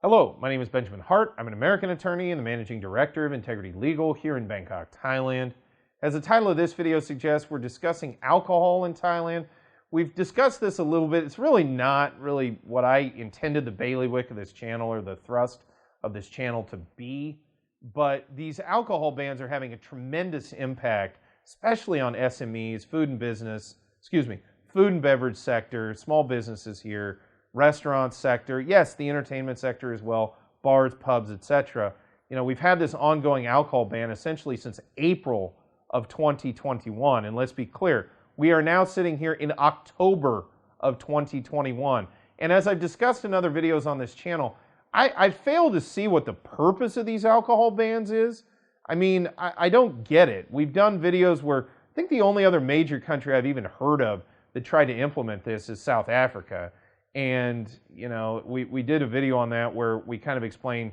Hello, my name is Benjamin Hart. I'm an American attorney and the Managing Director of Integrity Legal here in Bangkok, Thailand. As the title of this video suggests, we're discussing alcohol in Thailand. We've discussed this a little bit. It's really not really what I intended the bailiwick of this channel or the thrust of this channel to be, but these alcohol bans are having a tremendous impact, especially on SMEs, food and beverage sector, small businesses here, restaurant sector, yes, the entertainment sector as well, bars, pubs, etc. You know, we've had this ongoing alcohol ban essentially since April of 2021, and let's be clear, we are now sitting here in October of 2021. And as I've discussed in other videos on this channel, I fail to see what the purpose of these alcohol bans is. I mean, I don't get it. We've done videos where I think the only other major country I've even heard of that tried to implement this is South Africa. And, you know, we did a video on that where we kind of explained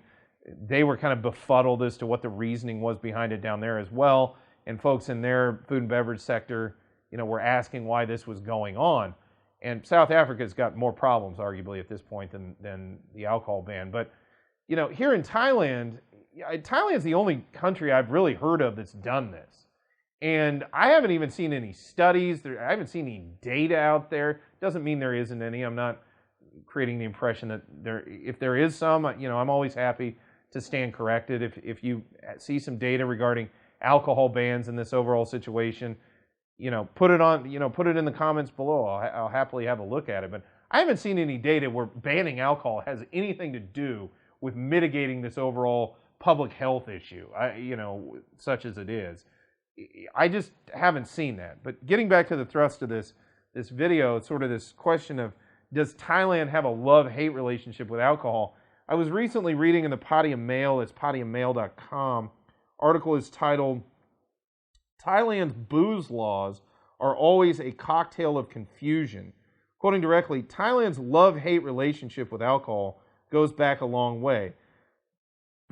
they were kind of befuddled as to what the reasoning was behind it down there as well. And folks in their food and beverage sector, you know, were asking why this was going on. And South Africa's got more problems, arguably, at this point than the alcohol ban. But, you know, here in Thailand, Thailand's the only country I've really heard of that's done this. And I haven't even seen any studies. I haven't seen any data out there. Doesn't mean there isn't any. I'm not creating the impression that if there is some, you know, I'm always happy to stand corrected. If you see some data regarding alcohol bans in this overall situation, you know, put it in the comments below. I'll happily have a look at it. But I haven't seen any data where banning alcohol has anything to do with mitigating this overall public health issue, you know, such as it is. I just haven't seen that. But getting back to the thrust of this video, it's sort of this question of, does Thailand have a love-hate relationship with alcohol? I was recently reading in the Pattaya Mail, it's pattayamail.com, article is titled, Thailand's booze laws are always a cocktail of confusion. Quoting directly, Thailand's love-hate relationship with alcohol goes back a long way.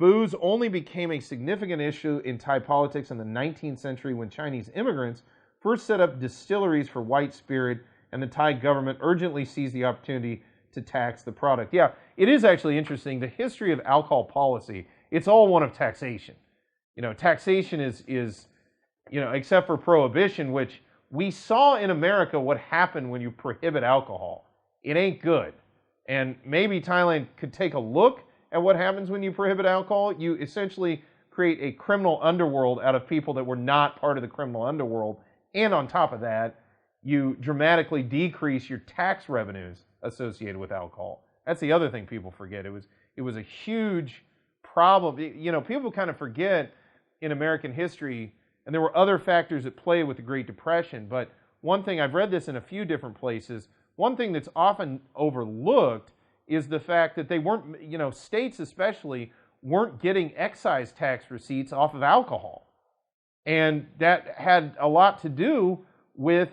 Booze only became a significant issue in Thai politics in the 19th century when Chinese immigrants first set up distilleries for white spirit, and the Thai government urgently seized the opportunity to tax the product. Yeah, it is actually interesting. The history of alcohol policy, it's all one of taxation. You know, taxation is you know, except for prohibition, which we saw in America what happened when you prohibit alcohol. It ain't good. And maybe Thailand could take a look at what happens when you prohibit alcohol. You essentially create a criminal underworld out of people that were not part of the criminal underworld. And on top of that, you dramatically decrease your tax revenues associated with alcohol. That's the other thing people forget. It was a huge problem. You know, people kind of forget in American history, and there were other factors at play with the Great Depression, but one thing, I've read this in a few different places, one thing that's often overlooked is the fact that they weren't, you know, states especially, weren't getting excise tax receipts off of alcohol. And that had a lot to do with,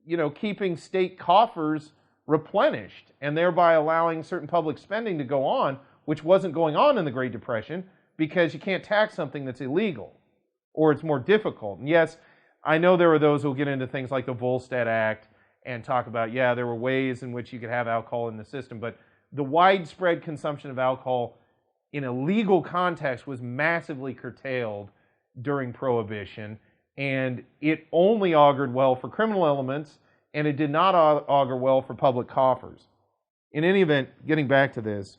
you know, keeping state coffers replenished and thereby allowing certain public spending to go on, which wasn't going on in the Great Depression because you can't tax something that's illegal or it's more difficult. And yes, I know there are those who will get into things like the Volstead Act and talk about, yeah, there were ways in which you could have alcohol in the system, but the widespread consumption of alcohol in a legal context was massively curtailed during Prohibition, and it only augured well for criminal elements, and it did not augur well for public coffers. In any event, getting back to this,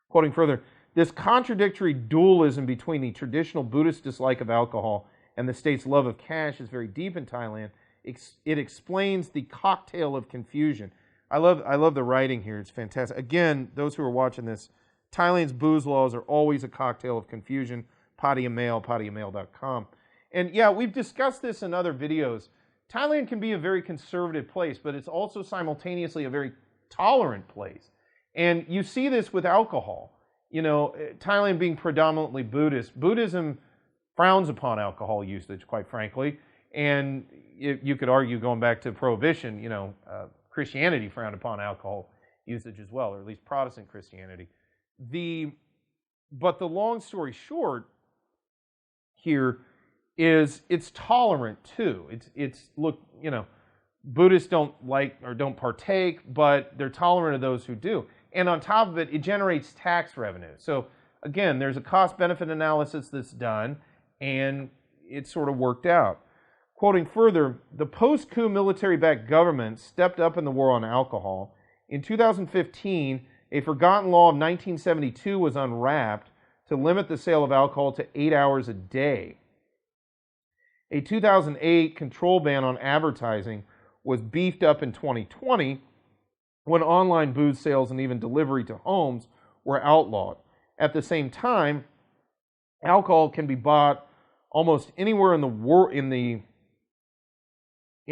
quoting further, this contradictory dualism between the traditional Buddhist dislike of alcohol and the state's love of cash is very deep in Thailand. It explains the cocktail of confusion. I love the writing here. It's fantastic. Again, those who are watching this, Thailand's booze laws are always a cocktail of confusion. Pattaya Mail, pattayamail.com. And yeah, we've discussed this in other videos. Thailand can be a very conservative place, but it's also simultaneously a very tolerant place. And you see this with alcohol. You know, Thailand being predominantly Buddhist, Buddhism frowns upon alcohol usage, quite frankly. And you could argue, going back to Prohibition, you know, Christianity frowned upon alcohol usage as well, or at least Protestant Christianity. But the long story short here is it's tolerant too. It's look, you know, Buddhists don't like or don't partake, but they're tolerant of those who do. And on top of it, it generates tax revenue. So again, there's a cost-benefit analysis that's done, and it sort of worked out. Quoting further, the post-coup military-backed government stepped up in the war on alcohol. In 2015, a forgotten law of 1972 was unwrapped to limit the sale of alcohol to 8 hours a day. A 2008 control ban on advertising was beefed up in 2020 when online booze sales and even delivery to homes were outlawed. At the same time, alcohol can be bought almost anywhere in the world,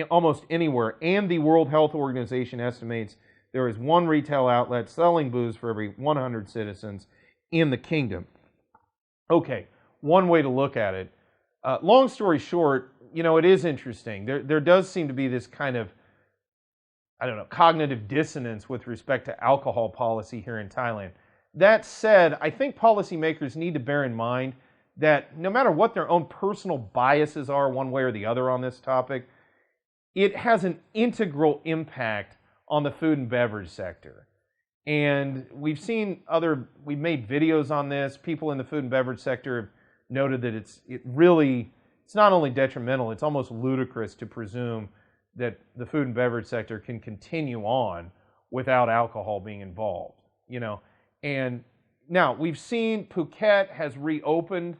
almost anywhere, and the World Health Organization estimates there is one retail outlet selling booze for every 100 citizens in the kingdom. Okay, one way to look at it. Long story short, it is interesting. There does seem to be this kind of, cognitive dissonance with respect to alcohol policy here in Thailand. That said, I think policymakers need to bear in mind that no matter what their own personal biases are one way or the other on this topic, it has an integral impact on the food and beverage sector. And we've made videos on this. People in the food and beverage sector have noted that it's not only detrimental, it's almost ludicrous to presume that the food and beverage sector can continue on without alcohol being involved, And now we've seen Phuket has reopened.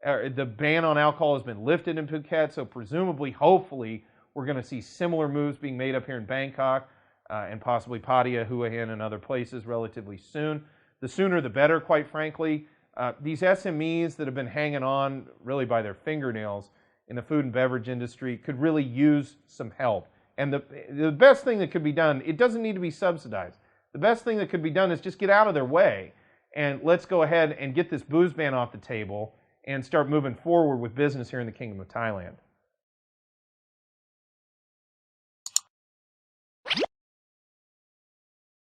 The ban on alcohol has been lifted in Phuket, so presumably, hopefully, we're going to see similar moves being made up here in Bangkok and possibly Pattaya, Hua Hin, and other places relatively soon. The sooner the better, quite frankly. These SMEs that have been hanging on really by their fingernails in the food and beverage industry could really use some help. And the best thing that could be done, it doesn't need to be subsidized. The best thing that could be done is just get out of their way and let's go ahead and get this booze ban off the table and start moving forward with business here in the Kingdom of Thailand.